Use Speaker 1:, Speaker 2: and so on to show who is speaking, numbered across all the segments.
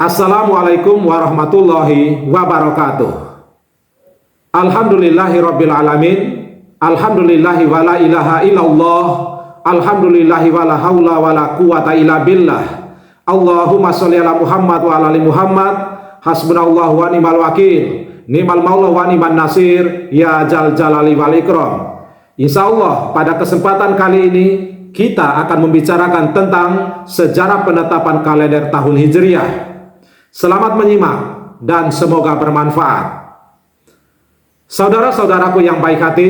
Speaker 1: Assalamualaikum warahmatullahi wabarakatuh. Alhamdulillahi rabbil alamin. Alhamdulillahi wa la ilaha illallah. Alhamdulillahi wa la hawla wa la quwata illa billah. Allahumma sholli ala Muhammad wa ala ali Muhammad. Hasbunallahu wa ni'mal wakil. Ni'mal maula wa ni'man nasir. Ya jal jalali wal ikram. Insyaallah pada kesempatan kali ini kita akan membicarakan tentang sejarah penetapan kalender tahun Hijriah. Selamat menyimak dan semoga bermanfaat. Saudara-saudaraku yang baik hati,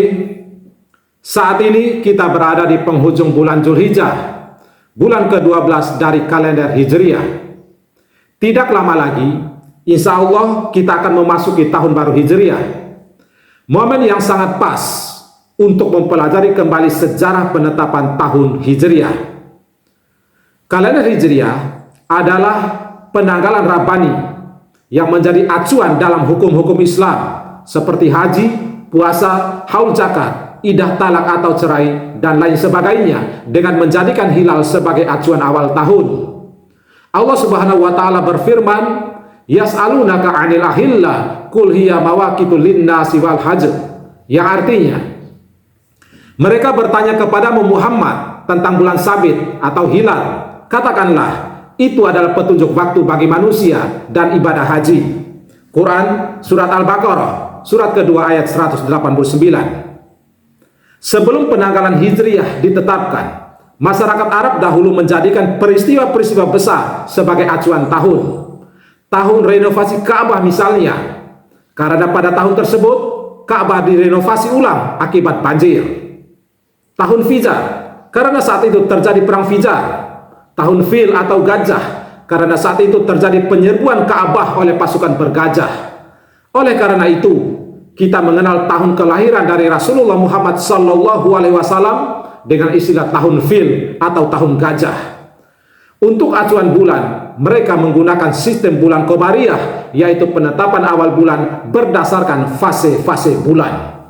Speaker 1: saat ini kita berada di penghujung bulan Zulhijjah, bulan ke-12 dari kalender Hijriah. Tidak lama lagi, insya Allah kita akan memasuki tahun baru Hijriah. Momen yang sangat pas untuk mempelajari kembali sejarah penetapan tahun Hijriah. Kalender Hijriah adalah penanggalan Rabbani yang menjadi acuan dalam hukum-hukum Islam seperti haji, puasa, haul zakat, idah talak atau cerai, dan lain sebagainya, dengan menjadikan hilal sebagai acuan awal tahun. Allah Subhanahu wa taala berfirman, "Yas'alunaka 'anil ahillah, qul hiya mawaqitu lin-nasi wal hajj." Yang artinya, mereka bertanya kepadamu Muhammad tentang bulan sabit atau hilal. Katakanlah, itu adalah petunjuk waktu bagi manusia dan ibadah haji. Quran Surat Al-Baqarah surat kedua ayat 189. Sebelum penanggalan Hijriah ditetapkan, masyarakat Arab dahulu menjadikan peristiwa-peristiwa besar sebagai acuan tahun. Tahun renovasi Ka'bah misalnya, karena pada tahun tersebut Ka'bah direnovasi ulang akibat banjir. Tahun Fijar, karena saat itu terjadi perang Fijar. Tahun Fil atau gajah, karena saat itu terjadi penyerbuan Ka'bah oleh pasukan bergajah. Oleh karena itu, kita mengenal tahun kelahiran dari Rasulullah Muhammad SAW dengan istilah tahun Fil atau tahun gajah. Untuk acuan bulan, mereka menggunakan sistem bulan Qamariyah, yaitu penetapan awal bulan berdasarkan fase-fase bulan.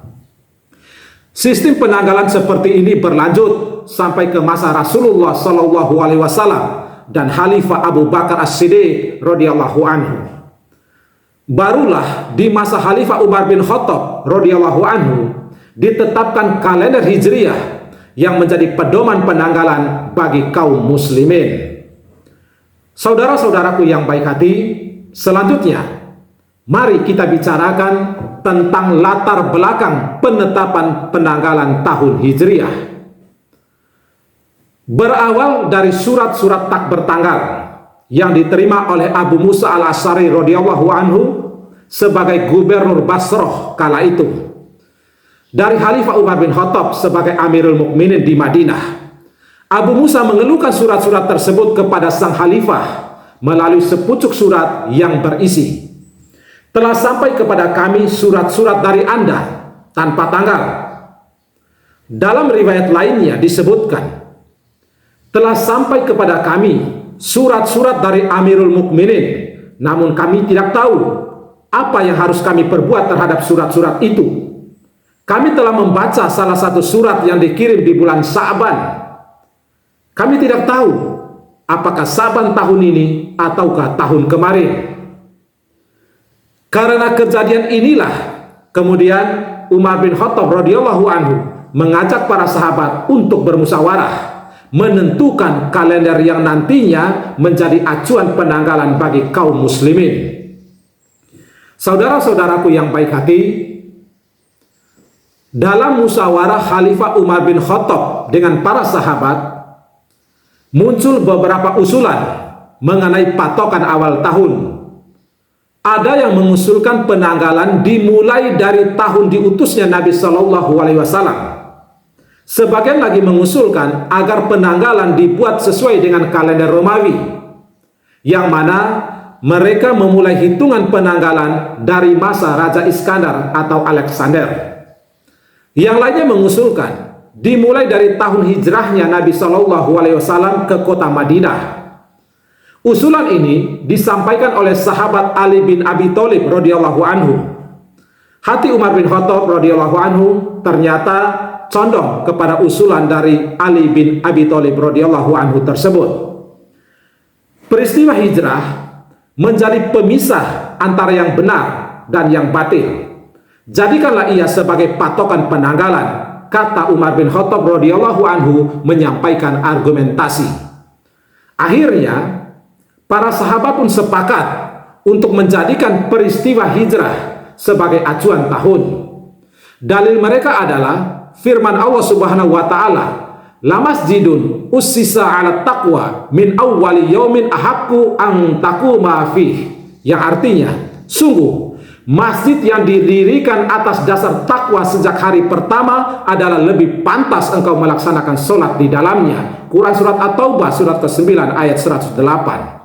Speaker 1: Sistem penanggalan seperti ini berlanjut sampai ke masa Rasulullah SAW dan Khalifah Abu Bakar As-Siddiq radhiyallahu anhu. Barulah di masa Khalifah Umar bin Khattab radhiyallahu anhu ditetapkan kalender Hijriah yang menjadi pedoman penanggalan bagi kaum muslimin. Saudara-saudaraku yang baik hati, selanjutnya mari kita bicarakan tentang latar belakang penetapan penanggalan tahun Hijriah. Berawal dari surat-surat tak bertanggal yang diterima oleh Abu Musa al-Asy'ari radhiyallahu anhu sebagai gubernur Basrah kala itu, dari Khalifah Umar bin Khattab sebagai Amirul Mukminin di Madinah. Abu Musa mengeluhkan surat-surat tersebut kepada sang khalifah melalui sepucuk surat yang berisi, "Telah sampai kepada kami surat-surat dari Anda tanpa tanggal." Dalam riwayat lainnya disebutkan, "Telah sampai kepada kami surat-surat dari Amirul Mukminin, namun kami tidak tahu apa yang harus kami perbuat terhadap surat-surat itu. Kami telah membaca salah satu surat yang dikirim di bulan Sa'ban. Kami tidak tahu apakah Sa'ban tahun ini ataukah tahun kemarin." Karena kejadian inilah kemudian Umar bin Khattab radhiyallahu anhu mengajak para sahabat untuk bermusyawarah menentukan kalender yang nantinya menjadi acuan penanggalan bagi kaum muslimin. Saudara-saudaraku yang baik hati, dalam musyawarah Khalifah Umar bin Khattab dengan para sahabat, muncul beberapa usulan mengenai patokan awal tahun. Ada yang mengusulkan penanggalan dimulai dari tahun diutusnya Nabi Shallallahu Alaihi Wasallam. Sebagian lagi mengusulkan agar penanggalan dibuat sesuai dengan kalender Romawi, yang mana mereka memulai hitungan penanggalan dari masa Raja Iskandar atau Alexander. Yang lainnya mengusulkan dimulai dari tahun hijrahnya Nabi Shallallahu Alaihi Wasallam ke kota Madinah. Usulan ini disampaikan oleh sahabat Ali bin Abi Thalib radhiyallahu anhu. Hati Umar bin Khattab radhiyallahu anhu ternyata condong kepada usulan dari Ali bin Abi Thalib radhiyallahu anhu tersebut. Peristiwa hijrah menjadi pemisah antara yang benar dan yang batil. Jadikanlah ia sebagai patokan penanggalan, kata Umar bin Khattab radhiyallahu anhu menyampaikan argumentasi. Akhirnya, para sahabat pun sepakat untuk menjadikan peristiwa hijrah sebagai acuan tahun. Dalil mereka adalah firman Allah Subhanahu wa taala, "La masjidun ussisa 'ala taqwa min awwali yaumin ahaqqu an taquma fih." Yang artinya, sungguh masjid yang didirikan atas dasar takwa sejak hari pertama adalah lebih pantas engkau melaksanakan sholat di dalamnya. Quran surat At-Taubah surat ke-9 ayat 108.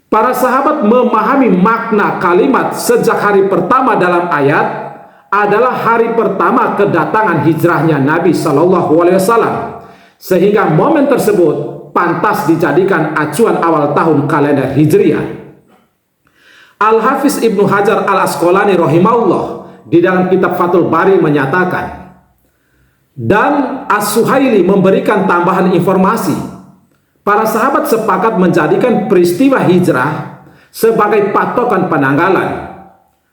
Speaker 1: Para sahabat memahami makna kalimat sejak hari pertama dalam ayat adalah hari pertama kedatangan hijrahnya Nabi Shallallahu Alaihi Wasallam, sehingga momen tersebut pantas dijadikan acuan awal tahun kalender Hijriah. Al-Hafiz Ibnu Hajar Al-Asqalani rahimahullah di dalam kitab Fathul Bari menyatakan, dan As-Suhaili memberikan tambahan informasi, para sahabat sepakat menjadikan peristiwa hijrah sebagai patokan penanggalan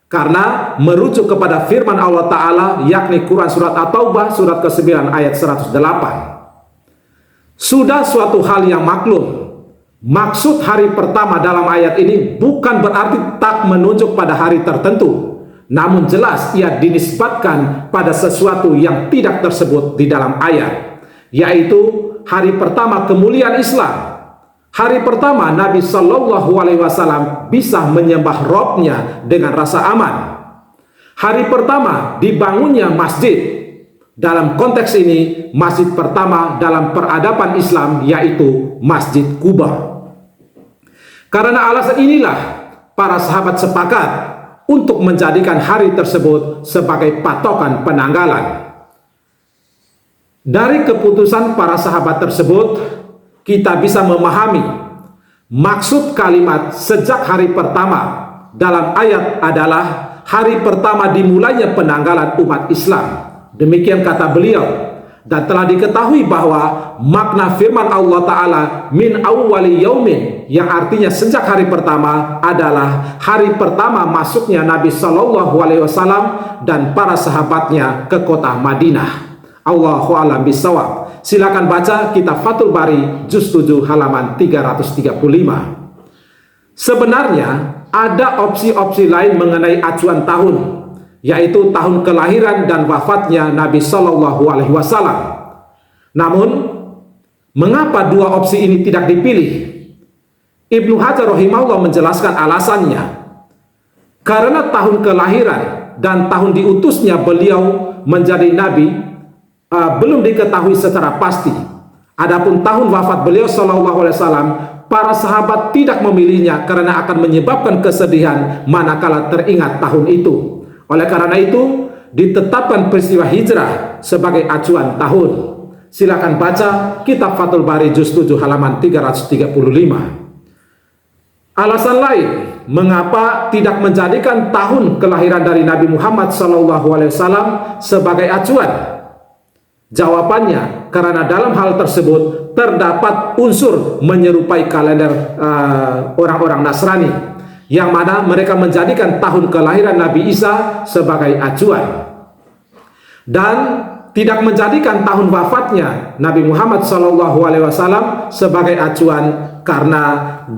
Speaker 1: karena merujuk kepada firman Allah Ta'ala, yakni Quran surat At-Taubah surat ke-9 ayat 108. Sudah suatu hal yang maklum, maksud hari pertama dalam ayat ini bukan berarti tak menunjuk pada hari tertentu, namun jelas ia dinisbatkan pada sesuatu yang tidak tersebut di dalam ayat, yaitu hari pertama kemuliaan Islam. Hari pertama Nabi Shallallahu Alaihi Wasallam bisa menyembah Robnya dengan rasa aman. Hari pertama dibangunnya masjid. Dalam konteks ini, masjid pertama dalam peradaban Islam yaitu Masjid Kuba. Karena alasan inilah para sahabat sepakat untuk menjadikan hari tersebut sebagai patokan penanggalan. Dari keputusan para sahabat tersebut, kita bisa memahami maksud kalimat sejak hari pertama dalam ayat adalah hari pertama dimulainya penanggalan umat Islam. Demikian kata beliau, dan telah diketahui bahwa makna firman Allah Ta'ala min awwali yaumin, yang artinya sejak hari pertama, adalah hari pertama masuknya Nabi Shallallahu Alaihi Wasallam dan para sahabatnya ke kota Madinah. Allahu a'lam bishawab. Silakan baca kitab Fathul Bari juz 7 halaman 335. Sebenarnya ada opsi-opsi lain mengenai acuan tahun, yaitu tahun kelahiran dan wafatnya Nabi Shallallahu Alaihi Wasallam. Namun, mengapa dua opsi ini tidak dipilih? Ibnu Hajar rahimahullah menjelaskan alasannya. Karena tahun kelahiran dan tahun diutusnya beliau menjadi nabi belum diketahui secara pasti. Adapun tahun wafat beliau Shallallahu Alaihi Wasallam, para sahabat tidak memilihnya karena akan menyebabkan kesedihan manakala teringat tahun itu. Oleh karena itu, ditetapkan peristiwa hijrah sebagai acuan tahun. Silakan baca kitab Fathul Bari juz 7 halaman 335. Alasan lain mengapa tidak menjadikan tahun kelahiran dari Nabi Muhammad SAW sebagai acuan? Jawabannya, karena dalam hal tersebut terdapat unsur menyerupai kalender orang-orang Nasrani, yang mana mereka menjadikan tahun kelahiran Nabi Isa sebagai acuan, dan tidak menjadikan tahun wafatnya Nabi Muhammad SAW sebagai acuan karena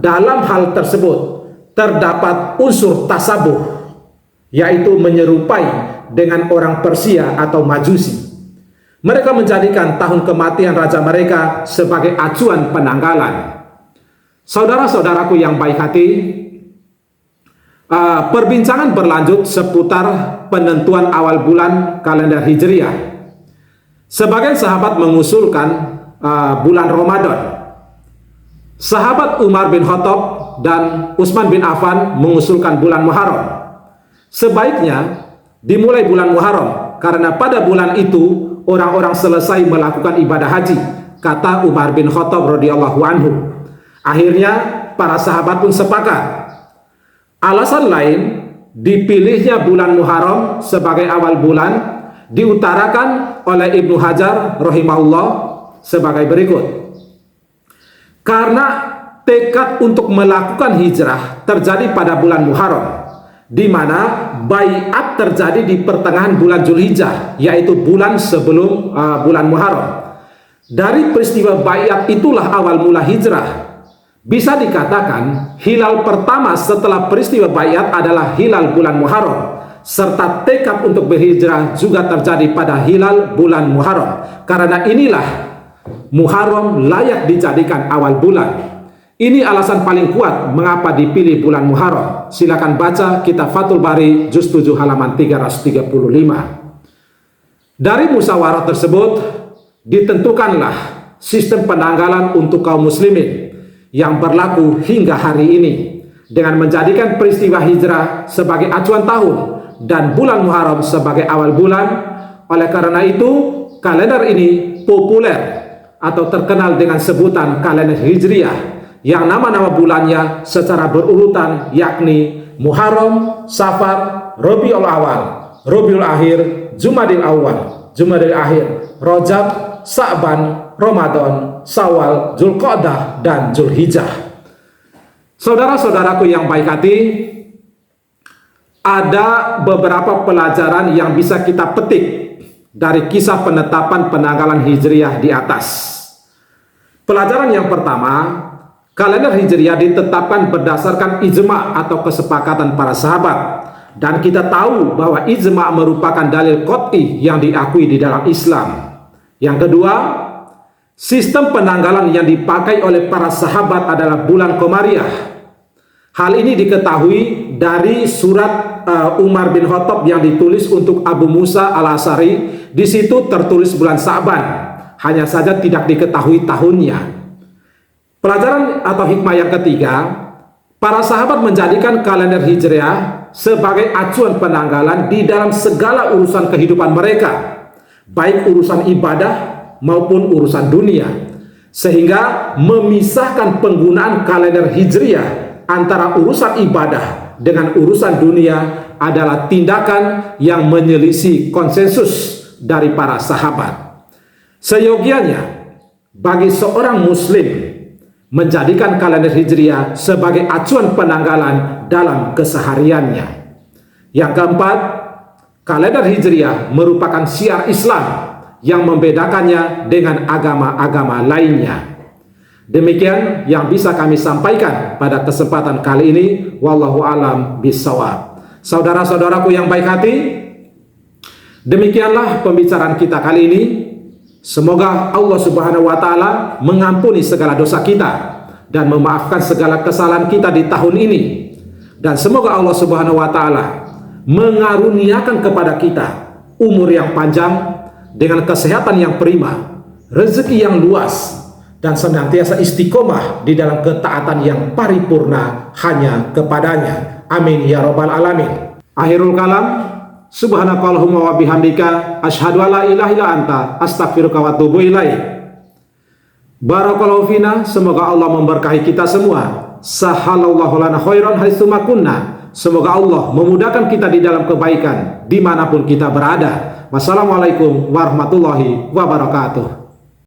Speaker 1: dalam hal tersebut terdapat unsur tasabuh, yaitu menyerupai dengan orang Persia atau Majusi. Mereka menjadikan tahun kematian raja mereka sebagai acuan penanggalan. Saudara-saudaraku yang baik hati, perbincangan berlanjut seputar penentuan awal bulan kalender Hijriah. Sebagian sahabat mengusulkan bulan Ramadan. Sahabat Umar bin Khattab dan Utsman bin Affan mengusulkan bulan Muharram. Sebaiknya dimulai bulan Muharram karena pada bulan itu orang-orang selesai melakukan ibadah haji, kata Umar bin Khattab radhiyallahu anhu. Akhirnya para sahabat pun sepakat. Alasan lain dipilihnya bulan Muharram sebagai awal bulan diutarakan oleh Ibnu Hajar rahimahullah sebagai berikut. Karena tekad untuk melakukan hijrah terjadi pada bulan Muharram, di mana baiat terjadi di pertengahan bulan Zulhijjah, yaitu bulan sebelum bulan Muharram. Dari peristiwa baiat itulah awal mula hijrah. Bisa dikatakan hilal pertama setelah peristiwa baiat adalah hilal bulan Muharram, serta tekad untuk berhijrah juga terjadi pada hilal bulan Muharram. Karena inilah Muharram layak dijadikan awal bulan. Ini alasan paling kuat mengapa dipilih bulan Muharram. Silakan baca kitab Fathul Bari juz 7 halaman 335. Dari musyawarah tersebut ditentukanlah sistem penanggalan untuk kaum muslimin yang berlaku hingga hari ini, dengan menjadikan peristiwa hijrah sebagai acuan tahun dan bulan Muharram sebagai awal bulan. Oleh karena itu, kalender ini populer atau terkenal dengan sebutan kalender Hijriah, yang nama-nama bulannya secara berurutan yakni Muharram, Safar, Rabiul Awal, Rabiul Akhir, Jumadil Awal, Jumadil Akhir, Rajab, Sa'ban, Ramadan, Syawal, Zulqa'dah, dan Zulhijjah. Saudara-saudaraku yang baik hati, ada beberapa pelajaran yang bisa kita petik dari kisah penetapan penanggalan Hijriah di atas. Pelajaran yang pertama, kalender Hijriah ditetapkan berdasarkan ijma atau kesepakatan para sahabat, dan kita tahu bahwa ijma merupakan dalil qat'i yang diakui di dalam Islam. Yang kedua, sistem penanggalan yang dipakai oleh para sahabat adalah bulan Qamariyah. Hal ini diketahui dari surat Umar bin Khattab yang ditulis untuk Abu Musa al-Asy'ari. Di situ tertulis bulan Sa'ban, hanya saja tidak diketahui tahunnya. Pelajaran atau hikmah yang ketiga, para sahabat menjadikan kalender Hijriah sebagai acuan penanggalan di dalam segala urusan kehidupan mereka, baik urusan ibadah maupun urusan dunia, sehingga memisahkan penggunaan kalender Hijriah antara urusan ibadah dengan urusan dunia adalah tindakan yang menyelisih konsensus dari para sahabat. Seyogianya bagi seorang muslim menjadikan kalender Hijriah sebagai acuan penanggalan dalam kesehariannya. Yang keempat, kalender Hijriah merupakan syiar Islam yang membedakannya dengan agama-agama lainnya. Demikian yang bisa kami sampaikan pada kesempatan kali ini. Wallahu a'lam bishawab. Saudara-saudaraku yang baik hati, demikianlah pembicaraan kita kali ini. Semoga Allah Subhanahu wa Ta'ala mengampuni segala dosa kita dan memaafkan segala kesalahan kita di tahun ini. Dan semoga Allah Subhanahu wa Ta'ala mengaruniakan kepada kita umur yang panjang dengan kesehatan yang prima, rezeki yang luas, dan senantiasa istiqomah di dalam ketaatan yang paripurna hanya kepadanya. Amin ya rabbal alamin. Akhirul kalam. Subhanakallahumma wa bihamdika asyhadu an la ilaha illa anta astaghfiruka wa atubu ilaik. Barakallahu fina, semoga Allah memberkahi kita semua. Sahalallahu lana khairan haitsu ma kunna. Semoga Allah memudahkan kita di dalam kebaikan dimanapun kita berada. Wassalamualaikum warahmatullahi wabarakatuh.